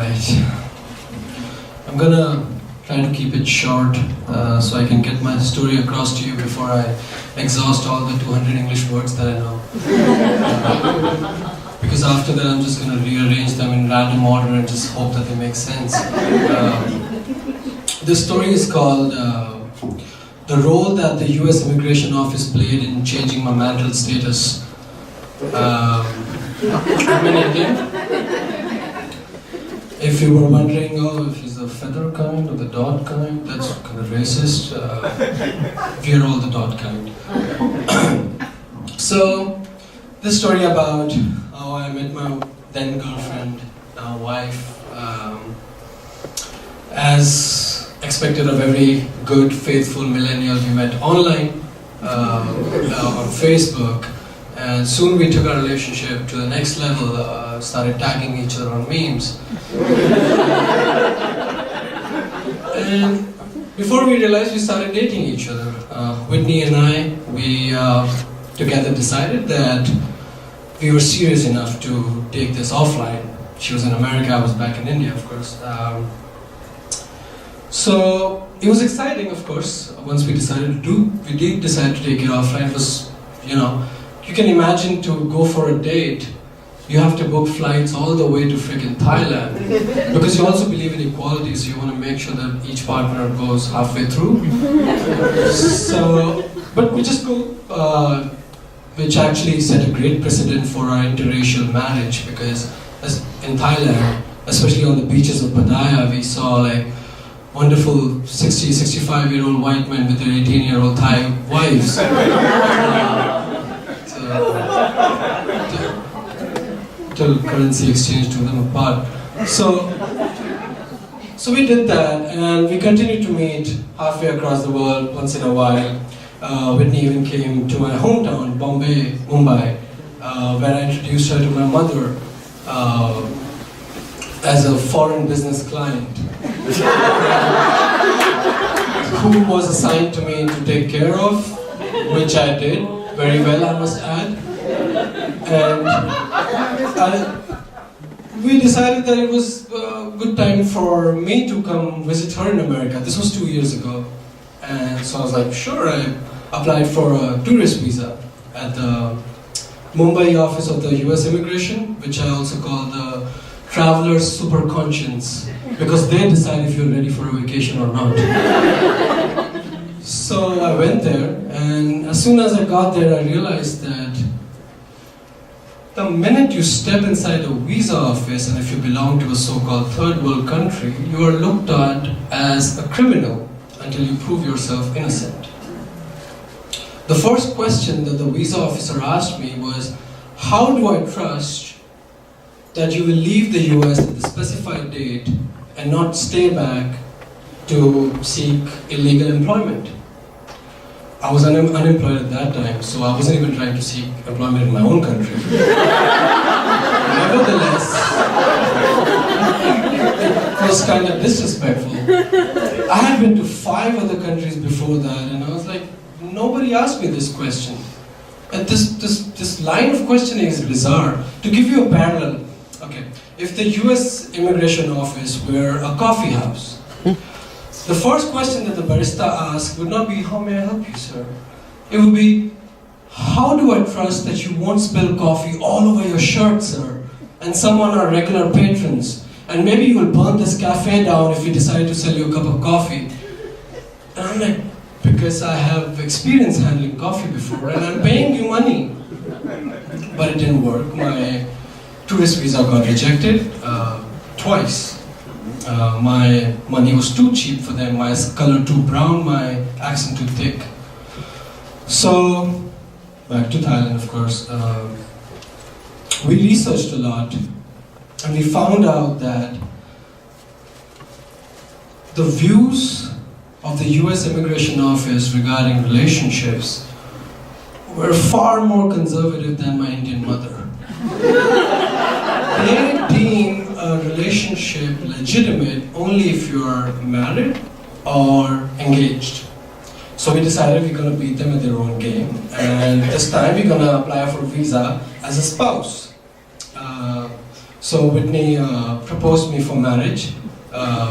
Alright. I'm gonna try to keep it short so I can get my story across to you before I exhaust all the 200 English words that I know. Because after that I'm just gonna rearrange them in random order and just hope that they make sense. This story is called The Role That the US Immigration Office Played in Changing My Marital Status. I'm an Indian. If you were wondering, if he's the feather kind or the dot kind, that's kind of racist. We're all the dot kind. So, this story about how I met my then girlfriend, now wife, as expected of every good, faithful millennial we met online, on Facebook. And soon we took our relationship to the next level, started tagging each other on memes. And before we realized, we started dating each other. Whitney and I, we together decided that we were serious enough to take this offline. She was in America, I was back in India, of course. So it was exciting, of course, once we decided we did decide to take it offline. It was, you can imagine to go for a date, you have to book flights all the way to freaking Thailand. Because you also believe in equality, so you want to make sure that each partner goes halfway through. So, but we just go, which actually set a great precedent for our interracial marriage, because as in Thailand, especially on the beaches of Pattaya, we saw like wonderful 60, 65-year-old white men with their 18-year-old Thai wives. Till currency exchange drew them apart. So we did that, and we continued to meet halfway across the world once in a while. Whitney even came to my hometown, Mumbai, where I introduced her to my mother as a foreign business client who was assigned to me to take care of, which I did very well, I must add. And we decided that it was a good time for me to come visit her in America. This was 2 years ago. And so I was like, sure, I applied for a tourist visa at the Mumbai office of the US Immigration, which I also call the Traveler's Super Conscience, because they decide if you're ready for a vacation or not. So I went there, and as soon as I got there, I realized that the minute you step inside a visa office, and if you belong to a so-called third world country, you are looked at as a criminal until you prove yourself innocent. The first question that the visa officer asked me was, how do I trust that you will leave the US at the specified date and not stay back to seek illegal employment? I was unemployed at that time, so I wasn't even trying to seek employment in my own country. Nevertheless, it was kind of disrespectful. I had been to 5 other countries before that, and I was like, nobody asked me this question. And this line of questioning is bizarre. To give you a parallel, okay, if the US Immigration Office were a coffee house, the first question that the barista asked would not be, how may I help you, sir? It would be, how do I trust that you won't spill coffee all over your shirt, sir? And some on our regular patrons. And maybe you will burn this cafe down if we decide to sell you a cup of coffee. And I'm like, because I have experience handling coffee before, and I'm paying you money. But it didn't work. My tourist visa got rejected twice. My money was too cheap for them, my color too brown, my accent too thick. So, back to Thailand, of course. We researched a lot, and we found out that the views of the US Immigration Office regarding relationships were far more conservative than my Indian mother. They deem a relationship legitimate only if you are married or engaged. So we decided we're going to beat them at their own game, and this time we're going to apply for a visa as a spouse. So Whitney proposed me for marriage,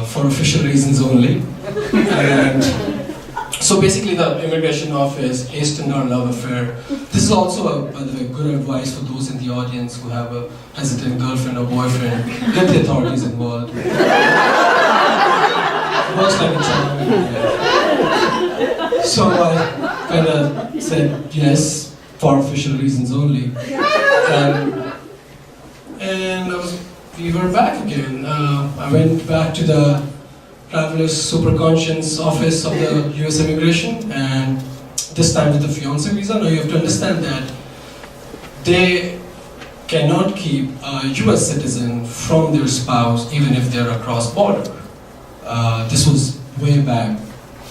for official reasons only. And so basically the immigration office hastened our love affair. This is also, by the way, good advice for those in the audience who have a hesitant girlfriend or boyfriend. Get the authorities involved. Works like a charm. So I kind of said yes, for official reasons only. And we were back again. I went back to the Traveler's Super Conscience office of the US Immigration, and this time with the fiancé visa. Now you have to understand that they cannot keep a US citizen from their spouse even if they're across border. This was way back,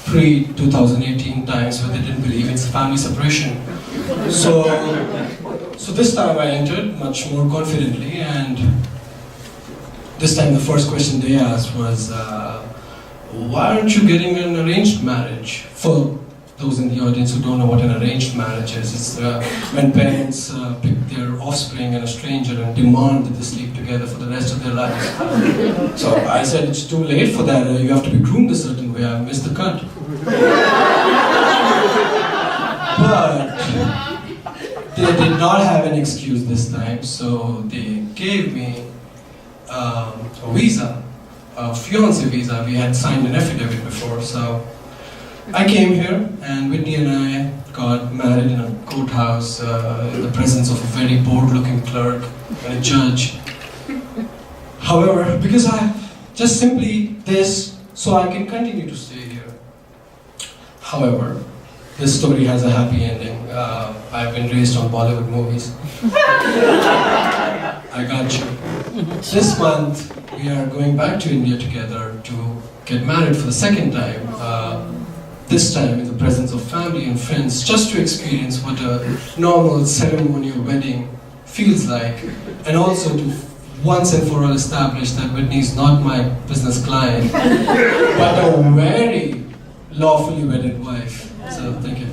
pre-2018 times where they didn't believe in family separation. So this time I entered much more confidently, and this time the first question they asked was, why aren't you getting an arranged marriage? For those in the audience who don't know what an arranged marriage is, it's when parents pick their offspring and a stranger and demand that they sleep together for the rest of their lives. So I said, it's too late for that, you have to be groomed a certain way, I missed the cut. But they did not have an excuse this time, so they gave me a visa, a fiancé visa. We had signed an affidavit before, so I came here, and Whitney and I got married in a courthouse in the presence of a very bored-looking clerk and a judge. However, because I just simply this, so I can continue to stay here. However, this story has a happy ending. I've been raised on Bollywood movies. I got you. This month, we are going back to India together to get married for the second time. This time in the presence of family and friends, just to experience what a normal ceremonial wedding feels like, and also to once and for all establish that Whitney is not my business client, but a very lawfully wedded wife. So, thank you.